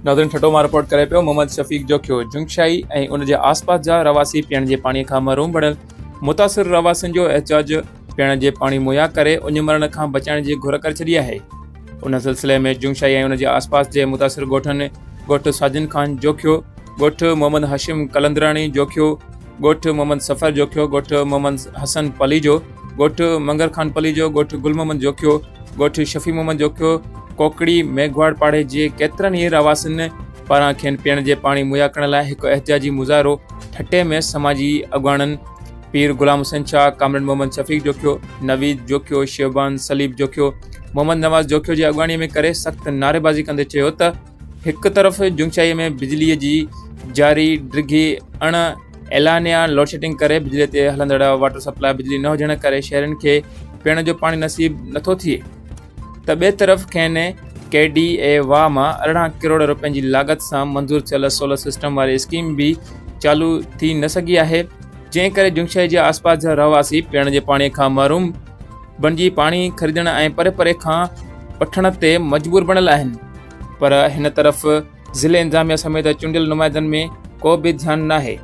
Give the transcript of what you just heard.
नाज़रीन ठटो रिपोर्ट करे पियो मोहम्मद शफ़ीक जोखियो जुंगशाई ऐं उन जे आसपास जा रवासी पीअण जे पाणी खां महरूम बणियल मुतासिर रवासियुनि जो एहतिजाज पीअण जे पाणी मुहैया करे उञ मरण खां बचाइण जी घुर करे छॾी आहे। उन सिलसिले में जुंगशाई ऐं उन जे आसपास जे मुतासिर ॻोठनि ॻोठु साजिन खान जोखियो, ॻोठु मोहम्मद हाशिम कलंदरानी जोखियो, ॻोठु मोहम्मद सफ़र जोखियो, ॻोठु मोहम्मद हसन पलीजो, ॻोठु मंगर खान पलीजो, ॻोठु गुल मोहम्मद जोखियो, ॻोठु शफ़ी मोहम्मद जोखियो, कोकड़ी मेघवाड़ पाड़े जे केतिरनि ई रवासियुनि पारां खेनि पीअण जे पाणी मुहैया करण लाइ हिकु एहतिजाजी मुज़ाहिरो ठटे में समाजी अॻवाननि पीर गुलाम हुसैन शाह, कामरेड मोहम्मद शफ़ीक जोखियो, नवीद जोखियो, शेबान सलीब जोखियो, मोहम्मद नवाज़ जोखियो जी अॻवानीअ में करे सख़्तु नारेबाज़ी कंदे चयो त हिकु तरफ़ जुंगशाई में बिजलीअ जी जारी डिघी अण ऐलानिया लोडशेडिंग करे बिजलीअ ते हलंदड़ वाटर सप्लाई बिजली न हुजण करे शहरनि खे पीअण जो पाणी नसीब नथो थिए, त ॿिए तरफ़ खेनि KDA मां 18 करोड़ रुपयनि जी लागत सां मंज़ूर थियल सोलर सिस्टम वारी स्कीम बि चालू थी न सघी आहे, जंहिं करे जुंगशाई जे आसपास जा रहवासी पीअण जे पाणीअ खां महरूम बणिजी पाणी ख़रीदण ऐं परे परे खां वठण ते मजबूर बणियल आहिनि। पर हिन तरफ़ ज़िले इंतिज़ामिया समेत चूंडियल नुमाइंदनि में को बि ध्यानु नाहे।